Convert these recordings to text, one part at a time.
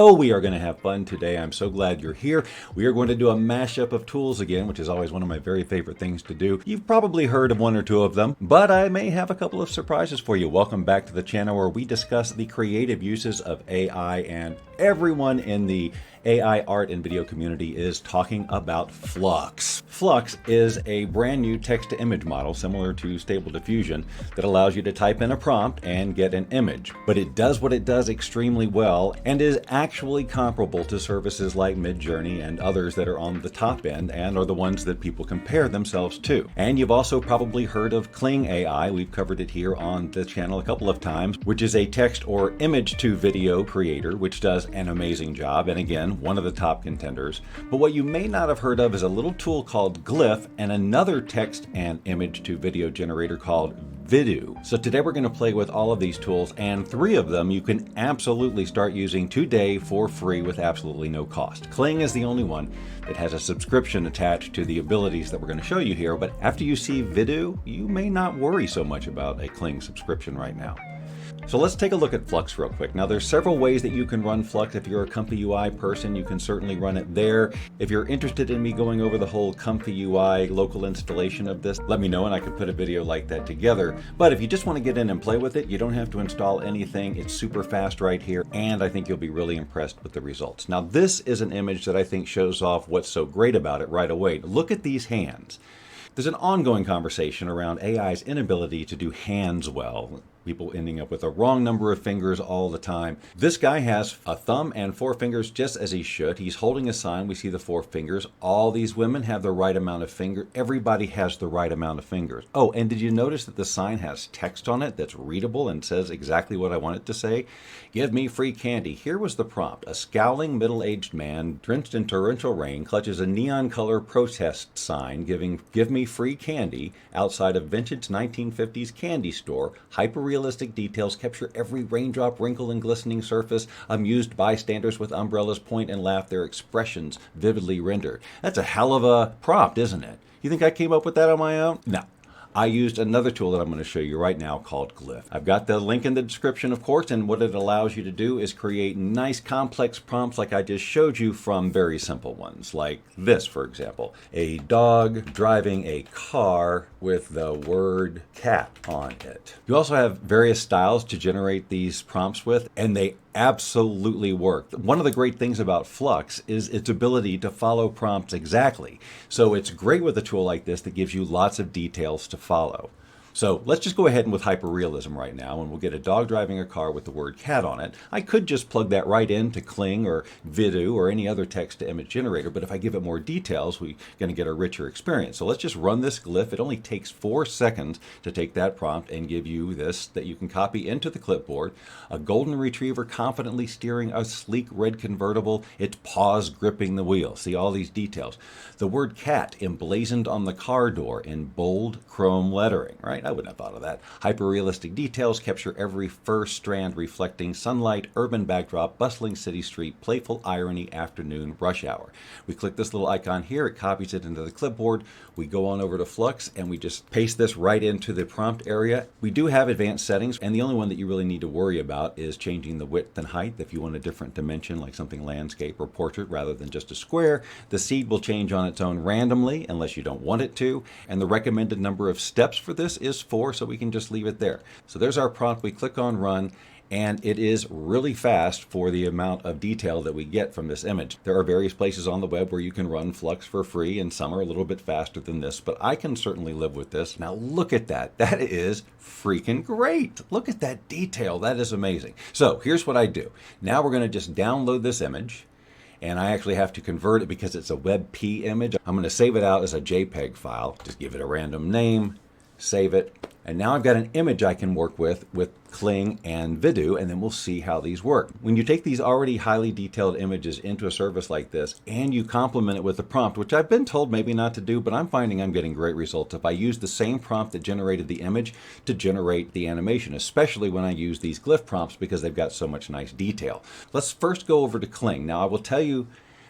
Oh, we are going to have fun today. I'm so glad you're here. We are going to do a mashup of tools again, which is always one of my very favorite things to do. You've probably heard of one or two of them, but I may have a couple of surprises for you. Welcome back to the channel where we discuss the creative uses of AI, and everyone in the AI art and video community is talking about Flux. Flux is a brand new text-to-image model similar to Stable Diffusion that allows you to type in a prompt and get an image. But it does what it does extremely well and is actually comparable to services like MidJourney and others that are on the top end and are the ones that people compare themselves to. And you've also probably heard of Kling AI. We've covered it here on the channel a couple of times, which is a text or image to video creator, which does an amazing job. And again, one of the top contenders. But what you may not have heard of is a little tool called Glif and another text and image to video generator called Vidoo. So today we're going to play with all of these tools, and three of them you can absolutely start using today for free with absolutely no cost. Kling is the only one that has a subscription attached to the abilities that we're going to show you here, but after you see Vidoo, you may not worry so much about a Kling subscription right now. So let's take a look at Flux real quick. Now there's several ways that you can run Flux. If you're a Comfy UI person, you can certainly run it there. If you're interested in me going over the whole Comfy UI local installation of this, let me know and I can put a video like that together. But if you just want to get in and play with it, you don't have to install anything. It's super fast right here, and I think you'll be really impressed with the results. Now this is an image that I think shows off what's so great about it right away. Look at these hands. There's an ongoing conversation around AI's inability to do hands well. People ending up with a wrong number of fingers all the time. This guy has a thumb and four fingers just as he should. He's holding a sign. We see the four fingers. All these women have the right amount of fingers. Everybody has the right amount of fingers. Oh, and did you notice that the sign has text on it that's readable and says exactly what I want it to say? Give me free candy. Here was the prompt. A scowling middle-aged man drenched in torrential rain clutches a neon color protest sign giving give me free candy outside a vintage 1950s candy store. Hyper-realistic details capture every raindrop, wrinkle, and glistening surface. Amused bystanders with umbrellas point and laugh, their expressions vividly rendered. That's a hell of a prompt, isn't it? You think I came up with that on my own? No. I used another tool that I'm going to show you right now called Glif. I've got the link in the description, of course, and what it allows you to do is create nice complex prompts like I just showed you from very simple ones, like this, for example. A dog driving a car with the word cat on it. You also have various styles to generate these prompts with, and they absolutely work. One of the great things about Flux is its ability to follow prompts exactly. So it's great with a tool like this that gives you lots of details to follow. So let's just go ahead and with hyperrealism right now, and we'll get a dog driving a car with the word cat on it. I could just plug that right into Kling or Vidu or any other text-to-image generator, but if I give it more details, we're going to get a richer experience. So let's just run this Glif. It only takes 4 seconds to take that prompt and give you this that you can copy into the clipboard. A golden retriever confidently steering a sleek red convertible, its paws gripping the wheel. See all these details. The word cat emblazoned on the car door in bold chrome lettering, right? I wouldn't have thought of that. Hyper-realistic details capture every fur strand reflecting sunlight, urban backdrop, bustling city street, playful irony, afternoon, rush hour. We click this little icon here, it copies it into the clipboard. We go on over to Flux and we just paste this right into the prompt area. We do have advanced settings, and the only one that you really need to worry about is changing the width and height. If you want a different dimension, like something landscape or portrait rather than just a square, the seed will change on its own randomly unless you don't want it to, and the recommended number of steps for this is 4, so we can just leave it there. So there's our prompt. We click on run, and it is really fast for the amount of detail that we get from this image. There are various places on the web where you can run Flux for free, and some are a little bit faster than this, but I can certainly live with this. Now look at that. That is freaking great. Look at that detail. That is amazing. So here's what I do. Now we're going to just download this image, and I actually have to convert it because it's a WebP image. I'm going to save it out as a JPEG file. Just give it a random name, save it, and now I've got an image I can work with Kling and Vidu, and then we'll see how these work. When you take these already highly detailed images into a service like this and you complement it with a prompt, which I've been told maybe not to do, but I'm finding I'm getting great results if I use the same prompt that generated the image to generate the animation, especially when I use these Glif prompts because they've got so much nice detail. Let's first go over to Kling. Now I will tell you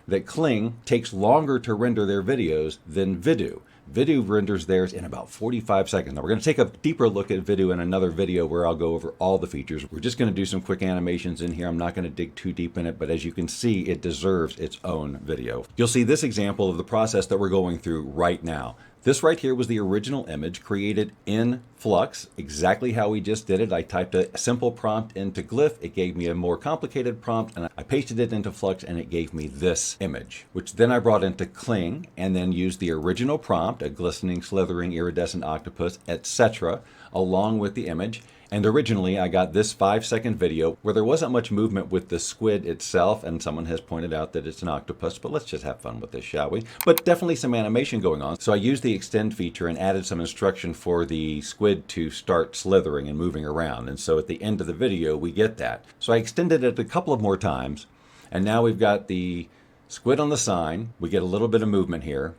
that Kling takes longer to render their videos than Vidoo. Vidoo renders theirs in about 45 seconds. Now we're going to take a deeper look at Vidoo in another video where I'll go over all the features. We're just going to do some quick animations in here. I'm not going to dig too deep in it, but as you can see, it deserves its own video. You'll see this example of the process that we're going through right now. This right here was the original image created in Flux, exactly how we just did it. I typed a simple prompt into Glif. It gave me a more complicated prompt, and I pasted it into Flux, and it gave me this image, which then I brought into Kling and then used the original prompt, a glistening, slithering, iridescent octopus, etc., along with the image. And originally I got this 5-second video where there wasn't much movement with the squid itself, and someone has pointed out that it's an octopus, but let's just have fun with this, shall we? But definitely some animation going on. So I used the extend feature and added some instruction for the squid to start slithering and moving around. And so at the end of the video, we get that. So I extended it a couple of more times, and now we've got the squid on the sign. We get a little bit of movement here.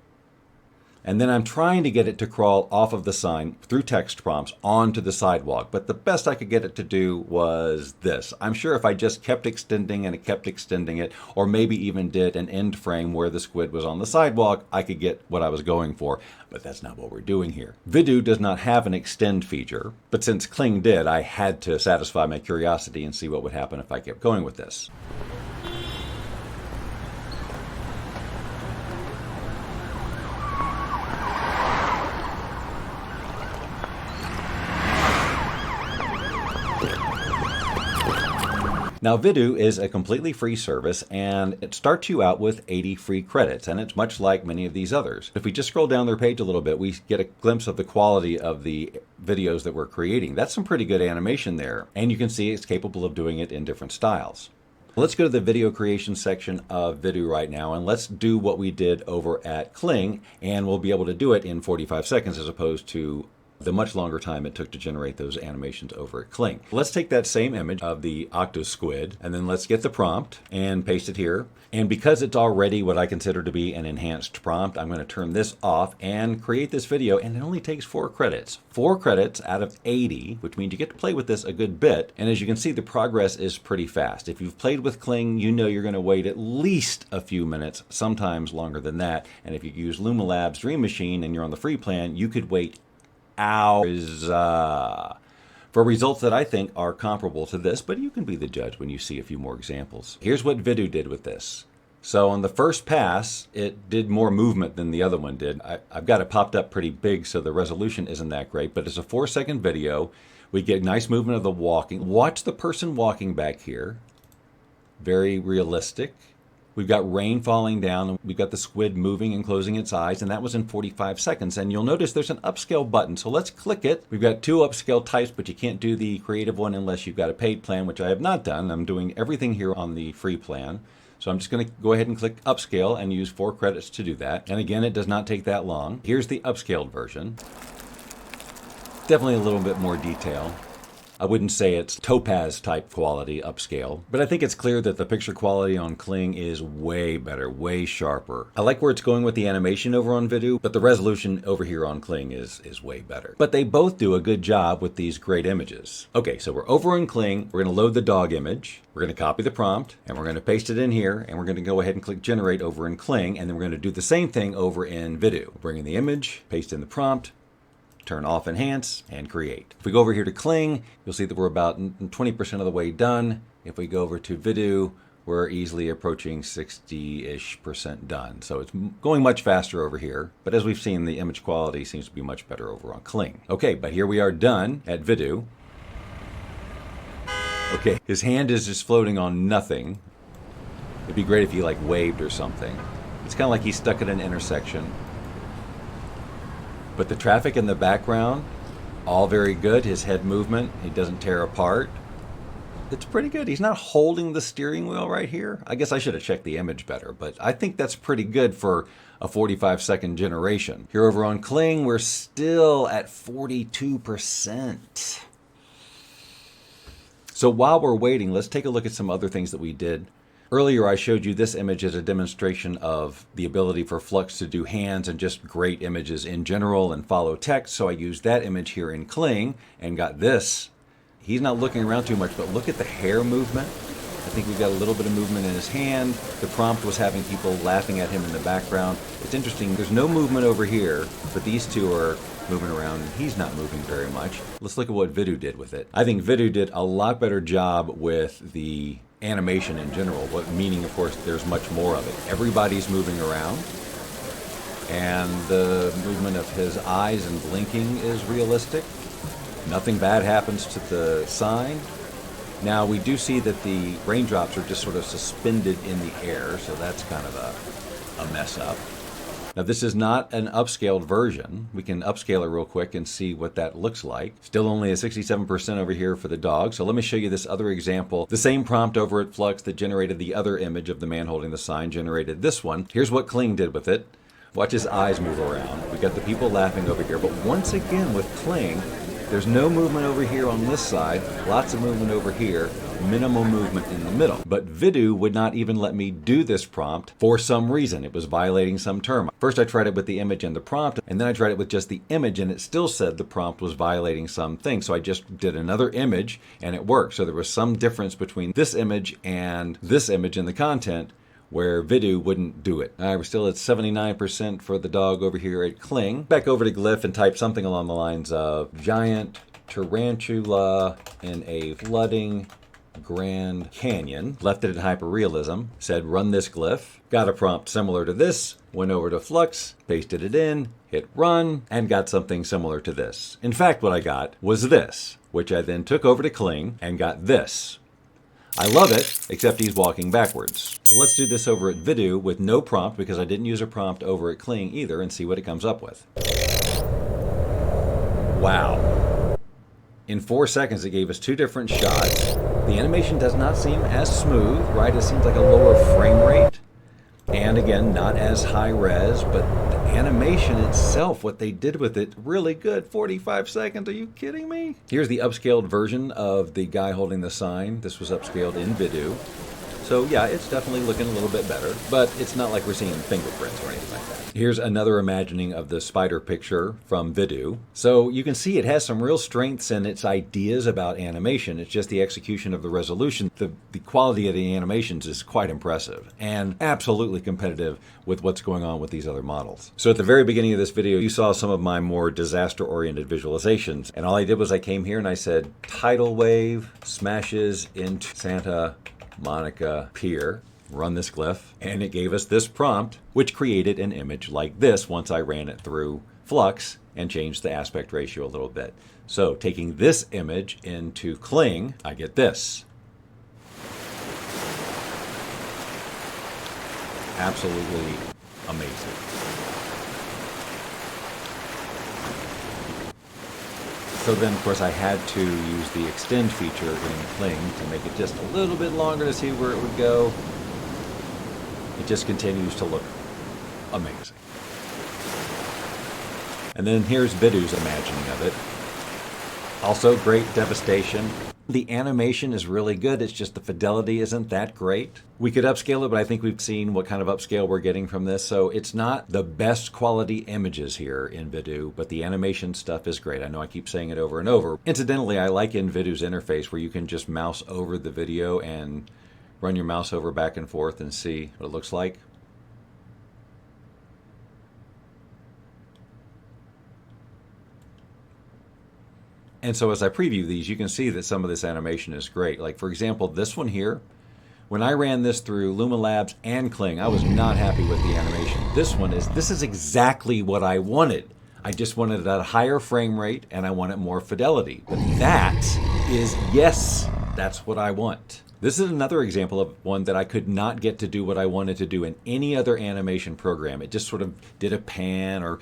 And then I'm trying to get it to crawl off of the sign through text prompts onto the sidewalk. But the best I could get it to do was this. I'm sure if I just kept extending and it kept extending it, or maybe even did an end frame where the squid was on the sidewalk, I could get what I was going for. But that's not what we're doing here. Vidoo does not have an extend feature, but since Kling did, I had to satisfy my curiosity and see what would happen if I kept going with this. Now, Vidoo is a completely free service, and it starts you out with 80 free credits, and it's much like many of these others. If we just scroll down their page a little bit, we get a glimpse of the quality of the videos that we're creating. That's some pretty good animation there, and you can see it's capable of doing it in different styles. Let's go to the video creation section of Vidoo right now, and let's do what we did over at Kling, and we'll be able to do it in 45 seconds as opposed to the much longer time it took to generate those animations over at Kling. Let's take that same image of the octo squid, and then let's get the prompt and paste it here. And because it's already what I consider to be an enhanced prompt, I'm going to turn this off and create this video, and it only takes 4 credits. 4 credits out of 80, which means you get to play with this a good bit. And as you can see, the progress is pretty fast. If you've played with Kling, you know you're going to wait at least a few minutes, sometimes longer than that. And if you use Luma Labs Dream Machine and you're on the free plan, you could wait hours for results that I think are comparable to this, but you can be the judge when you see a few more examples. Here's what Vidoo did with this. So on the first pass, it did more movement than the other one did. I've got it popped up pretty big, so the resolution isn't that great, but it's a 4-second video. We get nice movement of the walking. Watch the person walking back here. Very realistic. We've got rain falling down, and we've got the squid moving and closing its eyes, and that was in 45 seconds. And you'll notice there's an upscale button, so let's click it. We've got 2 upscale types, but you can't do the creative one unless you've got a paid plan, which I have not done. I'm doing everything here on the free plan. So I'm just going to go ahead and click upscale and use 4 credits to do that. And again, it does not take that long. Here's the upscaled version. Definitely a little bit more detail. I wouldn't say it's topaz type quality upscale, but I think it's clear that the picture quality on Kling is way better, way sharper. I like where it's going with the animation over on Vidoo, but the resolution over here on Kling is way better. But they both do a good job with these great images. Okay, so we're over in Kling. We're going to load the dog image. We're going to copy the prompt, and we're going to paste it in here, and we're going to go ahead and click generate over in Kling, and then we're going to do the same thing over in Vidoo. Bring in the image, paste in the prompt, turn off enhance, and create. If we go over here to Kling, you'll see that we're about 20% of the way done. If we go over to Vidoo, we're easily approaching 60-ish% done. So it's going much faster over here. But as we've seen, the image quality seems to be much better over on Kling. Okay, but here we are done at Vidoo. Okay, his hand is just floating on nothing. It'd be great if he like waved or something. It's kind of like he's stuck at an intersection. But the traffic in the background, all very good. His head movement, he doesn't tear apart. It's pretty good. He's not holding the steering wheel right here. I guess I should have checked the image better, but I think that's pretty good for a 45-second generation. Here over on Kling, we're still at 42%. So while we're waiting, let's take a look at some other things that we did. Earlier, I showed you this image as a demonstration of the ability for Flux to do hands and just great images in general and follow text. So I used that image here in Kling and got this. He's not looking around too much, but look at the hair movement. I think we've got a little bit of movement in his hand. The prompt was having people laughing at him in the background. It's interesting, there's no movement over here, but these two are moving around and he's not moving very much. Let's look at what Vidoo did with it. I think Vidoo did a lot better job with the animation in general, meaning of course there's much more of it. Everybody's moving around and the movement of his eyes and blinking is realistic. Nothing bad happens to the sign. Now we do see that the raindrops are just sort of suspended in the air, so that's kind of a mess up. Now this is not an upscaled version. We can upscale it real quick and see what that looks like. Still only a 67% over here for the dog. So let me show you this other example. The same prompt over at Flux that generated the other image of the man holding the sign generated this one. Here's what Kling did with it. Watch his eyes move around. We got the people laughing over here, but once again with Kling, there's no movement over here on this side, lots of movement over here, minimal movement in the middle. But Vidoo would not even let me do this prompt for some reason. It was violating some term. First I tried it with the image and the prompt, and then I tried it with just the image, and it still said the prompt was violating something. So I just did another image, and it worked. So there was some difference between this image and this image in the content, where Vidoo wouldn't do it. We're still at 79% for the dog over here at Kling. Back over to Glif and type something along the lines of giant tarantula in a flooding Grand Canyon. Left it at hyperrealism. Said run this Glif. Got a prompt similar to this. Went over to Flux, pasted it in, hit run, and got something similar to this. In fact, what I got was this, which I then took over to Kling and got this. I love it, except he's walking backwards. So let's do this over at Vidoo with no prompt, because I didn't use a prompt over at Kling either, and see what it comes up with. Wow. In 4 seconds, it gave us 2 different shots. The animation does not seem as smooth, right? It seems like a lower frame rate. And again, not as high res, but the animation itself, what they did with it, really good. 45 seconds, are you kidding me? Here's the upscaled version of the guy holding the sign. This was upscaled in Vidoo. So yeah, it's definitely looking a little bit better, but it's not like we're seeing fingerprints or anything like that. Here's another imagining of the spider picture from Vidoo. So you can see it has some real strengths in its ideas about animation. It's just the execution of the resolution. The quality of the animations is quite impressive and absolutely competitive with what's going on with these other models. So at the very beginning of this video, you saw some of my more disaster-oriented visualizations. And all I did was I came here and I said, tidal wave smashes into Santa Monica Pier. Run this Glif, and it gave us this prompt, which created an image like this once I ran it through Flux and changed the aspect ratio a little bit. So taking this image into Kling, I get this. Absolutely amazing. So then, of course, I had to use the extend feature in Kling to make it just a little bit longer to see where it would go. It just continues to look amazing. And then here's Vidoo's imagining of it. Also great devastation. The animation is really good, it's just the fidelity isn't that great. We could upscale it, but I think we've seen what kind of upscale we're getting from this, so it's not the best quality images here in Vidoo, but the animation stuff is great. I know I keep saying it over and over. Incidentally, I like in Vidoo's interface where you can just mouse over the video and run your mouse over back and forth and see what it looks like. And so as I preview these, you can see that some of this animation is great. Like for example, this one here, when I ran this through Luma Labs and Kling, I was not happy with the animation. This is exactly what I wanted. I just wanted it at a higher frame rate and I wanted more fidelity. But that is, yes, that's what I want. This is another example of one that I could not get to do what I wanted to do in any other animation program. It just sort of did a pan or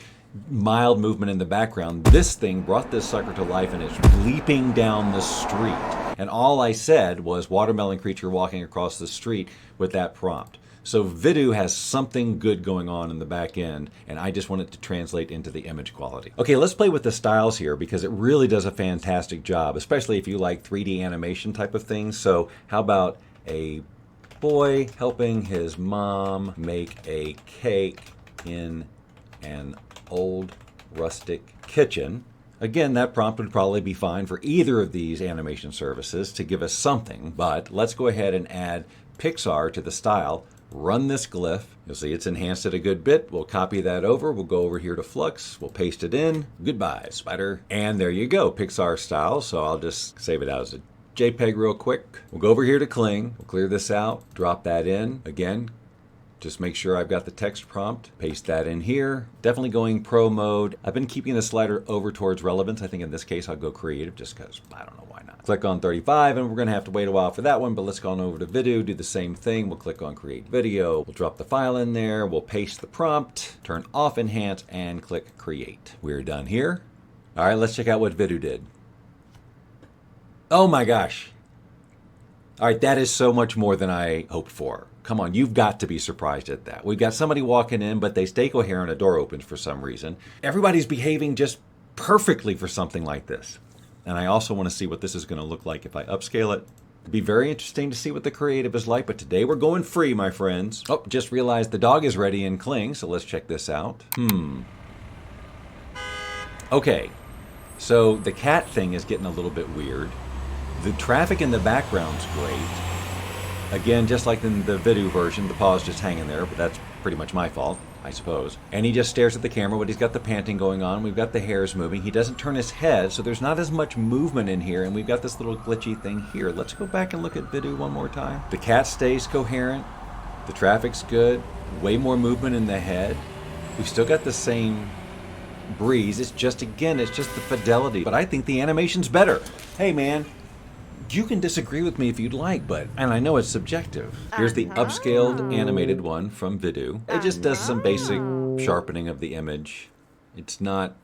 mild movement in the background. This thing brought this sucker to life and it's leaping down the street. And all I said was watermelon creature walking across the street with that prompt. So Vidoo has something good going on in the back end, and I just want it to translate into the image quality. Okay, let's play with the styles here because it really does a fantastic job, especially if you like 3D animation type of things. So how about a boy helping his mom make a cake in an old rustic kitchen? Again, that prompt would probably be fine for either of these animation services to give us something, but let's go ahead and add Pixar to the style. Run this Glif. You'll see it's enhanced it a good bit. We'll copy that over. We'll go over here to Flux. We'll paste it in. Goodbye, spider. And there you go, Pixar style. So I'll just save it out as a JPEG real quick. We'll go over here to Kling. We'll clear this out, drop that in. Again, just make sure I've got the text prompt. Paste that in here. Definitely going pro mode. I've been keeping the slider over towards relevance. I think in this case I'll go creative just because I don't know why not. Click on 35 and we're going to have to wait a while for that one, but let's go on over to Vidoo, do the same thing. We'll click on create video. We'll drop the file in there. We'll paste the prompt, turn off enhance and click create. We're done here. All right, let's check out what Vidoo did. Oh my gosh. All right, that is so much more than I hoped for. Come on, you've got to be surprised at that. We've got somebody walking in, but they stay coherent, a door opens for some reason. Everybody's behaving just perfectly for something like this. And I also want to see what this is going to look like if I upscale it. It'd be very interesting to see what the creative is like, but today we're going free, my friends. Oh, just realized the dog is ready in Kling, so let's check this out. Okay, so the cat thing is getting a little bit weird. The traffic in the background's great. Again, just like in the Vidoo version, the paw's just hanging there, but that's pretty much my fault, I suppose. And he just stares at the camera, but he's got the panting going on. We've got the hairs moving. He doesn't turn his head, so there's not as much movement in here, and we've got this little glitchy thing here. Let's go back and look at Vidoo one more time. The cat stays coherent. The traffic's good. Way more movement in the head. We've still got the same breeze. It's just, again, it's just the fidelity. But I think the animation's better. Hey, man. You can disagree with me if you'd like, and I know it's subjective. Here's the upscaled animated one from Vidoo. It just does some basic sharpening of the image. It's not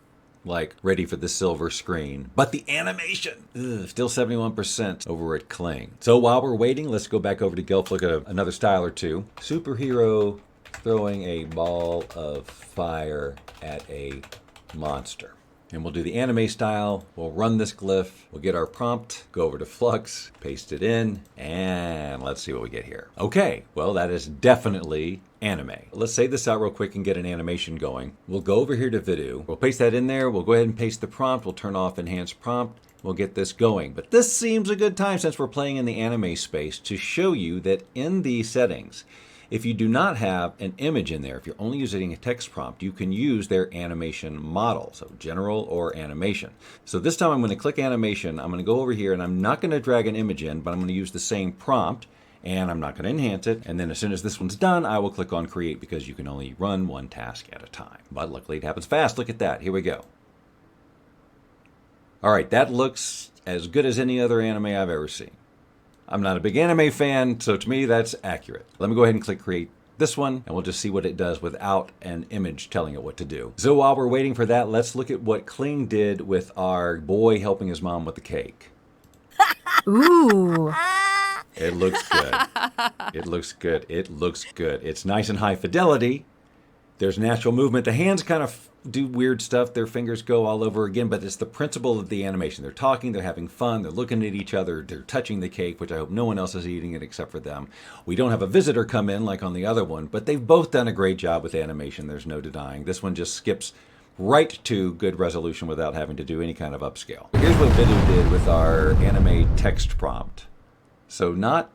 like ready for the silver screen, but the animation, still 71% over at Kling. So while we're waiting, let's go back over to Glif, look at another style or two. Superhero throwing a ball of fire at a monster. And we'll do the anime style. We'll run this Glif. We'll get our prompt, go over to Flux, paste it in, and let's see what we get here. Okay, well, that is definitely anime. Let's save this out real quick and get an animation going. We'll go over here to Vidoo. We'll paste that in there. We'll go ahead and paste the prompt. We'll turn off enhanced prompt. We'll get this going. But this seems a good time, since we're playing in the anime space, to show you that in these settings, if you do not have an image in there, if you're only using a text prompt, you can use their animation model, so general or animation. So this time I'm going to click animation, I'm going to go over here, and I'm not going to drag an image in, but I'm going to use the same prompt, and I'm not going to enhance it. And then as soon as this one's done, I will click on create, because you can only run one task at a time. But luckily it happens fast. Look at that. Here we go. All right, that looks as good as any other anime I've ever seen. I'm not a big anime fan, so to me, that's accurate. Let me go ahead and click create this one, and we'll just see what it does without an image telling it what to do. So while we're waiting for that, let's look at what Kling did with our boy helping his mom with the cake. Ooh. It looks good. It looks good. It looks good. It's nice and high fidelity. There's natural movement. The hands kind of do weird stuff. Their fingers go all over again, but it's the principle of the animation. They're talking, they're having fun, they're looking at each other, they're touching the cake, which I hope no one else is eating it except for them. We don't have a visitor come in like on the other one, but they've both done a great job with animation. There's no denying. This one just skips right to good resolution without having to do any kind of upscale. Here's what Vidoo did with our anime text prompt. So not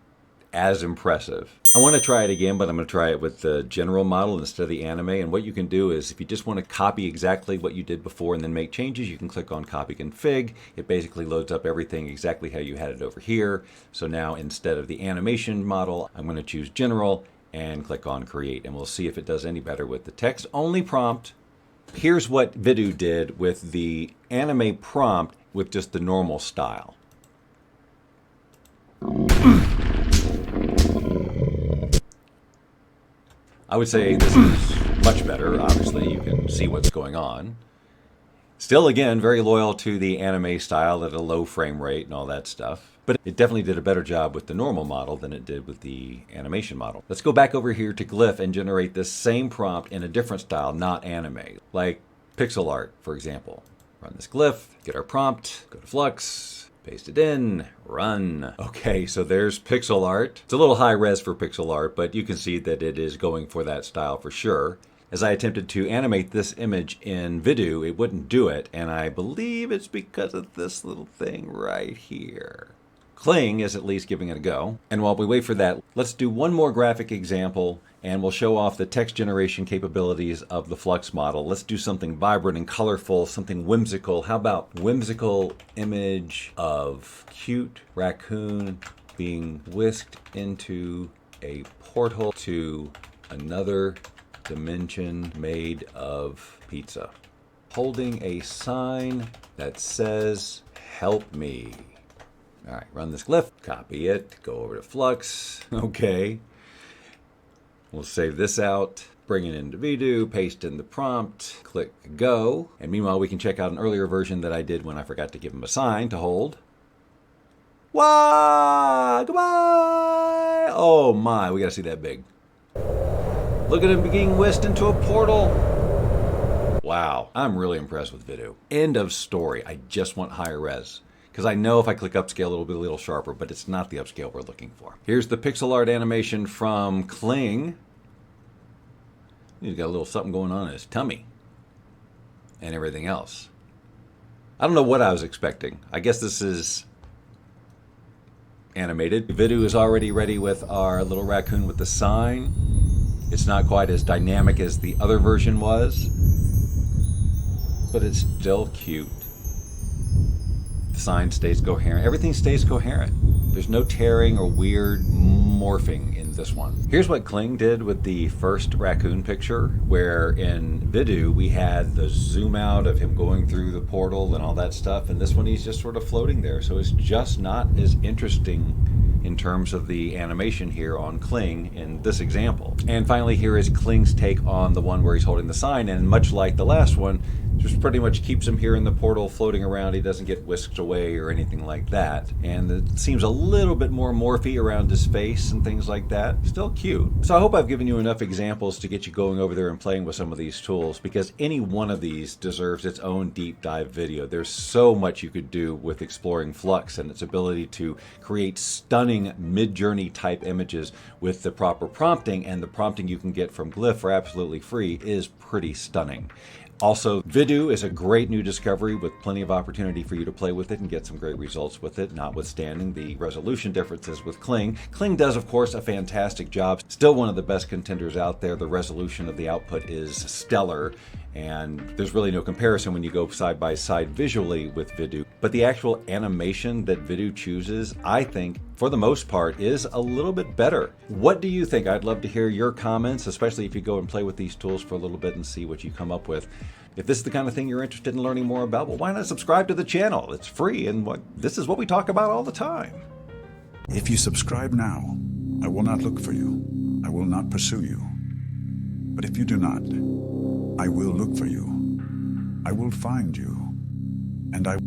as impressive. I want to try it again, but I'm going to try it with the general model instead of the anime. And what you can do is, if you just want to copy exactly what you did before and then make changes, you can click on copy config. It basically loads up everything exactly how you had it over here. So now instead of the animation model, I'm going to choose general and click on create, and we'll see if it does any better with the text only prompt. Here's what Vidoo did with the anime prompt with just the normal style. I would say this is much better. Obviously, you can see what's going on. Still, again, very loyal to the anime style at a low frame rate and all that stuff. But it definitely did a better job with the normal model than it did with the animation model. Let's go back over here to Glif and generate this same prompt in a different style, not anime. Like pixel art, for example. Run this Glif, get our prompt, go to Flux, paste it in, run. Okay, so there's pixel art. It's a little high res for pixel art, but you can see that it is going for that style for sure. as I attempted to animate this image in Vidoo, it wouldn't do it, and I believe it's because of this little thing right here. Kling is at least giving it a go. And while we wait for that, let's do one more graphic example and we'll show off the text generation capabilities of the Flux model. Let's do something vibrant and colorful, something whimsical. How about whimsical image of cute raccoon being whisked into a portal to another dimension made of pizza, holding a sign that says, "Help me." All right, run this Glif, copy it, go over to Flux. Okay. We'll save this out, bring it into Vidoo, paste in the prompt, click go. And meanwhile, we can check out an earlier version that I did when I forgot to give him a sign to hold. Wah! Goodbye! Oh my, we gotta see that big. Look at him being whisked into a portal. Wow, I'm really impressed with Vidoo. End of story. I just want higher res. Because I know if I click upscale, it'll be a little sharper, but it's not the upscale we're looking for. Here's the pixel art animation from Kling. He's got a little something going on in his tummy and everything else. I don't know what I was expecting. I guess this is animated. Vidoo is already ready with our little raccoon with the sign. It's not quite as dynamic as the other version was, but it's still cute. The sign stays coherent. Everything stays coherent. There's no tearing or weird morphing in this one. Here's what Kling did with the first raccoon picture, where in Vidoo we had the zoom out of him going through the portal and all that stuff, and this one he's just sort of floating there. So it's just not as interesting in terms of the animation here on Kling in this example. And finally, here is Kling's take on the one where he's holding the sign, and much like the last one, just pretty much keeps him here in the portal floating around. He doesn't get whisked away or anything like that. And it seems a little bit more morphy around his face and things like that. Still cute. So I hope I've given you enough examples to get you going over there and playing with some of these tools, because any one of these deserves its own deep dive video. There's so much you could do with exploring Flux and its ability to create stunning mid-journey type images with the proper prompting, and the prompting you can get from Glif for absolutely free is pretty stunning. Also, Vidoo is a great new discovery with plenty of opportunity for you to play with it and get some great results with it, notwithstanding the resolution differences with Kling. Kling does, of course, a fantastic job. Still one of the best contenders out there. The resolution of the output is stellar, and there's really no comparison when you go side by side visually with Vidoo. But the actual animation that Vidoo chooses, I think, for the most part, is a little bit better. What do you think? I'd love to hear your comments, especially if you go and play with these tools for a little bit and see what you come up with. If this is the kind of thing you're interested in learning more about, well, why not subscribe to the channel? It's free, and this is what we talk about all the time. If you subscribe now, I will not look for you. I will not pursue you. But if you do not, I will look for you. I will find you, and I